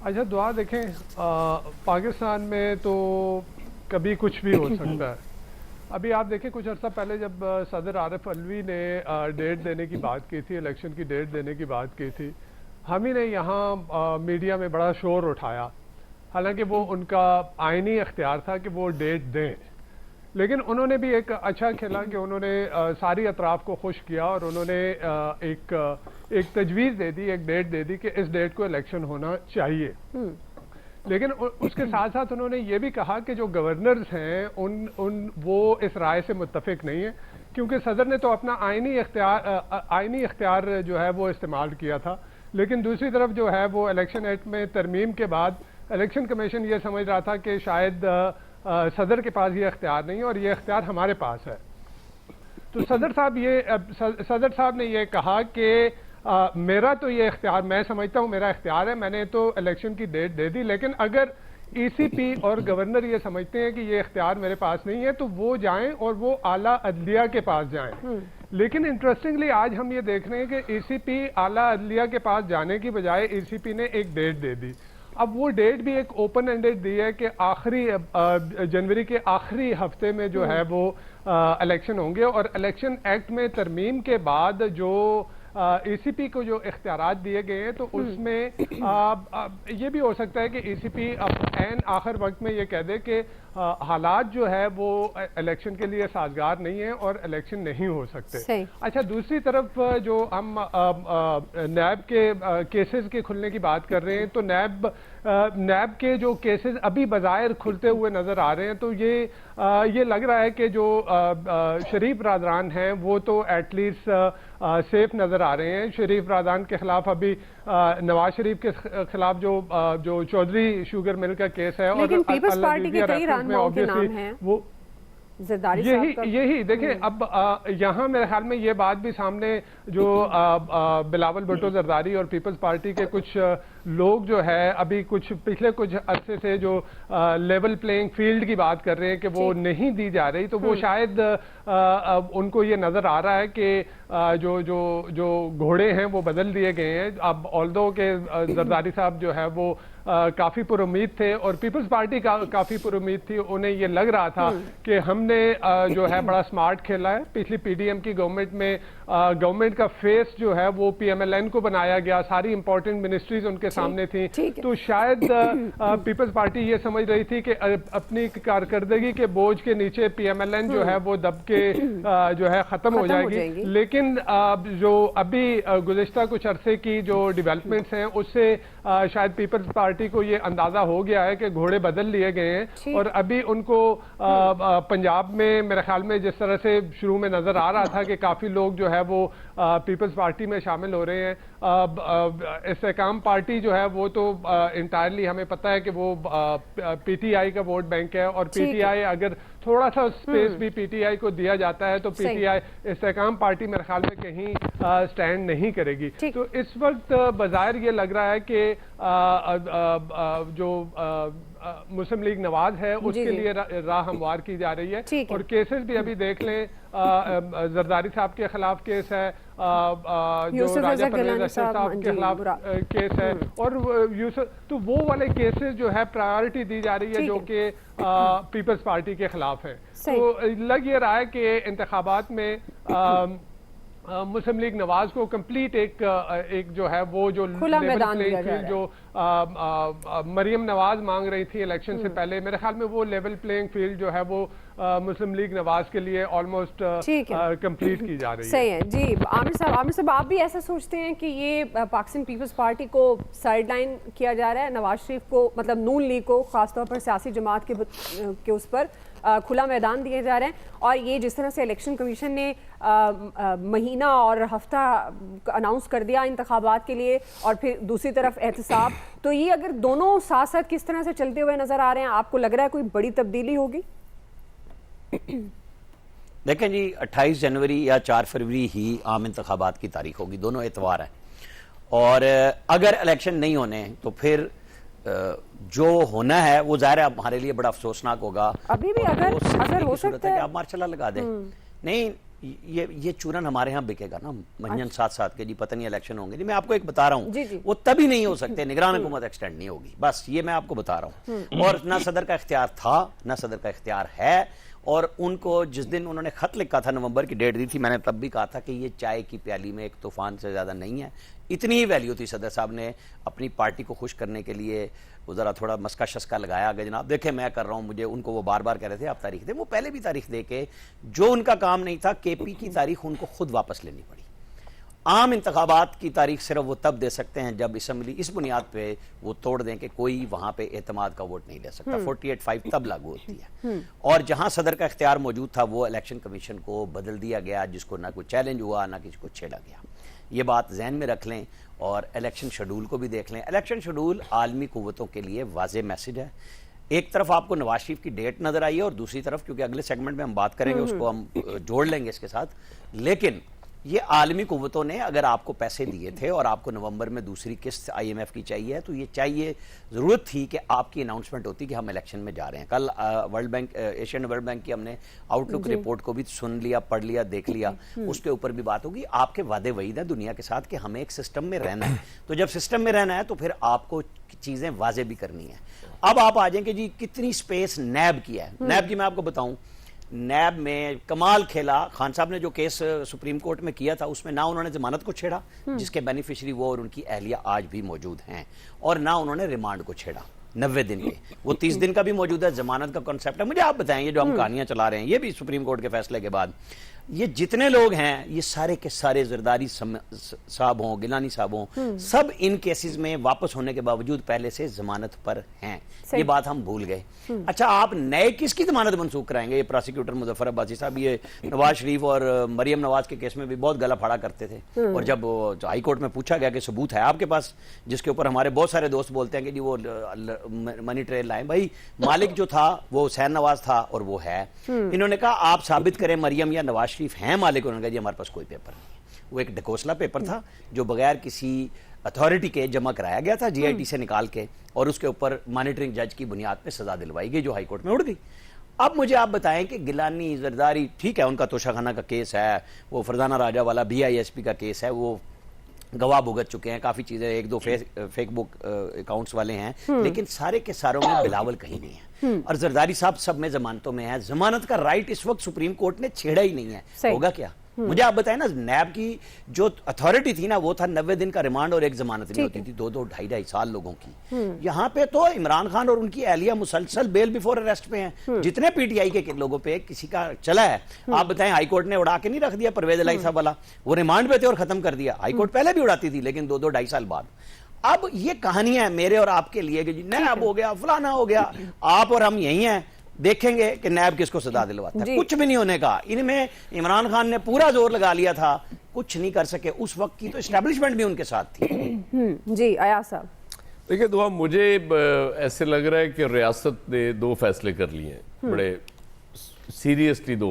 अच्छा दुआ देखें, पाकिस्तान में तो कभी कुछ भी हो सकता है। अभी आप देखें, कुछ अर्सा पहले जब सदर आरिफ अलवी ने डेट देने की बात की थी, इलेक्शन की डेट देने की बात की थी, हम ही ने यहाँ मीडिया में बड़ा शोर उठाया। हालांकि वो उनका आईनी इख्तियार था कि वो डेट दें, लेकिन उन्होंने भी एक अच्छा खेला कि उन्होंने सारी अतराफ को खुश किया और उन्होंने एक तजवीज़ दे दी, एक डेट दे दी कि इस डेट को इलेक्शन होना चाहिए। लेकिन उसके साथ साथ उन्होंने ये भी कहा कि जो गवर्नर्स हैं वो इस राय से मुत्तफिक नहीं है, क्योंकि सदर ने तो अपना आईनी इख्तियार जो है वो इस्तेमाल किया था। लेकिन दूसरी तरफ जो है वो इलेक्शन एक्ट में तरमीम के बाद इलेक्शन कमीशन ये समझ रहा था कि शायद सदर के पास ये इख्तियार नहीं है और ये इख्तियार हमारे पास है। तो सदर साहब ने ये कहा कि मेरा तो ये इख्तियार, मैं समझता हूँ मेरा इख्तियार है, मैंने तो इलेक्शन की डेट दे दी, लेकिन अगर ईसीपी और गवर्नर ये समझते हैं कि ये इख्तियार मेरे पास नहीं है तो वो जाएं और वो आला अदलिया के पास जाएं। लेकिन इंटरेस्टिंगली आज हम ये देख रहे हैं कि ईसीपी आला अदलिया के पास जाने की बजाय ईसीपी ने एक डेट दे दी। अब वो डेट भी एक ओपन एंडेड दी है कि आखिरी जनवरी के आखिरी हफ्ते में जो है वो इलेक्शन होंगे, और इलेक्शन एक्ट में तरमीम के बाद जो ईसीपी को जो इख्तियारात दिए गए हैं तो उसमें ये भी हो सकता है कि ईसीपी अब ऐन आखिर वक्त में ये कह दे कि हालात जो है वो इलेक्शन के लिए साजगार नहीं है और इलेक्शन नहीं हो सकते। अच्छा, दूसरी तरफ जो हम नैब के केसेस के खुलने की बात कर रहे हैं, तो नैब के जो केसेस अभी बज़ाहिर खुलते हुए नजर आ रहे हैं, तो ये लग रहा है कि जो शरीफ बरादरान हैं वो तो एटलीस्ट सेफ नजर आ रहे हैं। शरीफ बरादरान के खिलाफ अभी नवाज शरीफ के खिलाफ जो चौधरी शुगर मिल का केस है, और पीपल्स पार्टी के कई रहनुमाओं के नाम हैं, वो यही देखें। अब यहाँ मेरे ख्याल में ये बात भी सामने जो बिलावल भुट्टो जरदारी और पीपल्स पार्टी के कुछ लोग जो है अभी पिछले कुछ अरसे से जो लेवल प्लेइंग फील्ड की बात कर रहे हैं कि वो नहीं दी जा रही, तो वो शायद उनको ये नजर आ रहा है कि जो घोड़े हैं वो बदल दिए गए हैं। अब ऑल्दो के जरदारी साहब जो है वो काफी पुरुमीद थे और पीपल्स पार्टी काफी पुरुमीद थी, उन्हें ये लग रहा था कि हमने जो है बड़ा स्मार्ट खेला है। पिछली पीडीएम की गवर्नमेंट में गवर्नमेंट का फेस जो है वो पीएमएलएन को बनाया गया, सारी इंपॉर्टेंट मिनिस्ट्रीज उनके सामने थी, तो शायद पीपल्स पार्टी ये समझ रही थी कि अपनी कारकर्दगी के बोझ के नीचे पीएमएलएन जो है वो दब के जो है खत्म हो जाएगी। लेकिन जो अभी गुज़िश्ता कुछ अरसे की जो डेवलपमेंट्स हैं उससे शायद पीपल्स पार्टी को ये अंदाजा हो गया है कि घोड़े बदल लिए गए हैं, और अभी उनको पंजाब में मेरे ख्याल में जिस तरह से शुरू में नजर आ रहा था कि काफी लोग जो है वो पीपल्स पार्टी में शामिल हो रहे हैं। इस्तेकाम पार्टी जो है वो तो इंटायरली हमें पता है कि वो पीटीआई का वोट बैंक है, और पीटीआई अगर थोड़ा सा स्पेस भी पीटीआई को दिया जाता है तो पीटीआई इस्तेकाम पार्टी मेरे ख्याल में कहीं स्टैंड नहीं करेगी। तो इस वक्त बज़ाहिर ये लग रहा है कि जो मुस्लिम लीग नवाज है उसके लिए राह हमवार की जा रही है, और केसेस भी अभी देख लें, जरदारी साहब के खिलाफ केस है, जो राजा परवेज अख्तर साहब के खिलाफ केस है, और तो वो वाले केसेस जो है प्रायोरिटी दी जा रही है जो कि पीपल्स पार्टी के खिलाफ है। तो लग ये रहा है कि इंतखाबात में मुस्लिम लीग नवाज को कंप्लीट एक जो है वो जो लेवल प्लेइंग फील्ड जो मरियम नवाज मांग रही थी इलेक्शन से पहले, मेरे ख्याल में वो लेवल प्लेइंग फील्ड जो है वो मुस्लिम लीग नवाज के लिए ऑलमोस्ट कंप्लीट की जा रही है। सही है जी। आमिर साहब आप भी ऐसा सोचते हैं कि ये पाकिस्तान पीपल्स पार्टी को साइडलाइन किया जा रहा है, नवाज शरीफ को मतलब नून लीग को खासतौर पर सियासी जमात के उस पर खुला मैदान दिए जा रहे हैं, और ये जिस तरह से इलेक्शन कमीशन ने महीना और हफ्ता अनाउंस कर दिया इंतखाबात के लिए, और फिर दूसरी तरफ एहतसाब, तो ये अगर दोनों साथ साथ किस तरह से चलते हुए नजर आ रहे हैं, आपको लग रहा है कोई बड़ी तब्दीली होगी? देखें जी, 28 जनवरी या 4 फरवरी ही आम इंतखाबात की तारीख होगी, दोनों एतवार है, और अगर इलेक्शन नहीं होने तो फिर जो होना है वो जाहिर है हमारे लिए बड़ा अफसोसनाक होगा। अभी भी अगर हो सकता है आप मार्शल लगा दें, नहीं ये चूरन हमारे यहाँ बिकेगा ना मंजन साथ के जी, पता नहीं इलेक्शन होंगे जी, मैं आपको एक बता रहा जी, जी। हूँ, वो तभी नहीं हो सकते, निगरान हुकूमत एक्सटेंड नहीं होगी, बस ये मैं आपको बता रहा हूँ। और ना सदर का इख्तियार था, ना सदर का इख्तियार है। और उनको जिस दिन उन्होंने खत लिखा था, नवंबर की डेट दी थी, मैंने तब भी कहा था कि ये चाय की प्याली में एक तूफान से ज्यादा नहीं है। इतनी ही वैल्यू थी, सदर साहब ने अपनी पार्टी को खुश करने के लिए वो जरा थोड़ा मस्का शस्का लगाया कि जनाब देखे मैं कर रहा हूं, मुझे उनको वो बार बार कह रहे थे आप तारीख दें, वो पहले भी तारीख दे के जो उनका काम नहीं था, केपी की तारीख उनको खुद वापस लेनी पड़ी। आम इंतखाबात की तारीख सिर्फ वो तब दे सकते हैं जब असम्बली इस बुनियाद पे वो तोड़ दें कि कोई वहां पे एतमाद का वोट नहीं ले सकता। 48-5 तब लागू होती है। और जहां सदर का इख्तियार मौजूद था वो इलेक्शन कमीशन को बदल दिया गया, जिसको ना कोई चैलेंज हुआ ना किसी को छेड़ा गया। ये बात जहन में रख लें और इलेक्शन शेड्यूल को भी देख लें। इलेक्शन शेड्यूल आलमी कुव्वतों के लिए वाज़ेह मैसेज है। एक तरफ आपको नवाज शरीफ की डेट नजर आई है और दूसरी तरफ, क्योंकि अगले सेगमेंट में हम बात करेंगे, उसको हम जोड़ लेंगे इसके साथ, लेकिन ये आलमी कुव्वतों ने अगर आपको पैसे दिए थे और आपको नवंबर में दूसरी किस्त IMF की चाहिए, तो ये चाहिए, जरूरत थी कि आपकी अनाउंसमेंट होती कि हम इलेक्शन में जा रहे हैं। कल world bank, Asian world bank की हमने आउटलुक रिपोर्ट को भी सुन लिया, पढ़ लिया, देख लिया, उसके ऊपर भी बात होगी। आपके वादे वहीद है दुनिया के साथ कि हमें एक सिस्टम में रहना है, तो जब सिस्टम में रहना है तो फिर आपको चीजें वाजे भी करनी है। अब आप आ जाएंगे जी कितनी स्पेस नैब की है। नैब की मैं आपको बताऊं, नैब में कमाल खेला खान साहब ने, जो केस सुप्रीम कोर्ट में किया था उसमें ना उन्होंने जमानत को छेड़ा, जिसके बेनिफिशियरी वो और उनकी अहलिया आज भी मौजूद हैं, और ना उन्होंने रिमांड को छेड़ा 90 दिन के, वो 30 दिन का भी मौजूद है। जमानत का कॉन्सेप्ट है, मुझे आप बताएंगे जो हम कहानियां चला रहे हैं, ये भी सुप्रीम कोर्ट के फैसले के बाद, ये जितने लोग हैं ये सारे के सारे जरदारी साहब हों, गिलानी साहब हों, सब इन केसेस में वापस होने के बावजूद पहले से जमानत पर हैं। ये बात हम भूल गए। अच्छा, आप नए किसकी जमानत मनसूख कराएंगे? ये प्रोसिक्यूटर मुजफ्फर अब्बासी साहब ये नवाज शरीफ और मरियम नवाज के केस में भी बहुत गला फाड़ा करते थे, और जब हाई कोर्ट में पूछा गया कि सबूत है आपके पास, जिसके ऊपर हमारे बहुत सारे दोस्त बोलते हैं कि जी वो मनी ट्रेल लाए, भाई मालिक जो था वो हुसैन नवाज था और वो है। इन्होंने कहा आप साबित करें मरियम या नवाज शरीफ हैं मालिक, उन्होंने कहा जी हमारे पास कोई पेपर नहीं है। वो एक ढकोसला पेपर था जो बगैर किसी अथॉरिटी के जमा कराया गया था GIT से निकाल के, और उसके ऊपर मॉनिटरिंग जज की बुनियाद पे सजा दिलवाई गई जो हाई कोर्ट में उड़ गई। अब मुझे आप बताएं कि गिलानी, जरदारी, ठीक है उनका तोशाखाना का केस है, वो फरजाना राजा वाला BISP का केस है, वो गवाह भुगत चुके हैं, काफी चीजें, एक दो फेक बुक अकाउंट्स वाले हैं, लेकिन सारे के सारों में बिलावल कहीं नहीं है, और जरदारी साहब सब में जमानतों में है। जमानत का राइट इस वक्त सुप्रीम कोर्ट ने छेड़ा ही नहीं है, होगा क्या? मुझे आप बताएं ना, नैब की जो अथॉरिटी थी ना वो था 90 दिन का रिमांड और एक जमानत नहीं होती थी, 2-2, 2.5 साल लोगों की। यहाँ पे तो इमरान खान और उनकी अहलिया मुसलसल बेल बिफोर अरेस्ट पे हैं। जितने PTI के लोगों पे किसी का चला है, आप बताएं, हाईकोर्ट ने उड़ा के नहीं रख दिया परवेज इलाही साहब वाला, वो रिमांड पे थे और खत्म कर दिया। हाईकोर्ट पहले भी उड़ाती थी, लेकिन 2-2, 2.5 साल बाद। अब ये कहानियां हैं मेरे और आपके लिए कि नैब हो गया, फलाना हो गया, आप और हम यही हैं, देखेंगे कि नैब किसको सजा दिलवाता है। कुछ भी नहीं होने का। इनमें इमरान खान ने पूरा जोर लगा लिया था, कुछ नहीं कर सके। उस वक्त की तो एस्टेब्लिशमेंट भी उनके साथ थी। जी अयाज साहब, देखिए दुआ, मुझे ऐसे लग रहा है कि रियासत ने 2 फैसले कर लिए हैं, बड़े सीरियसली 2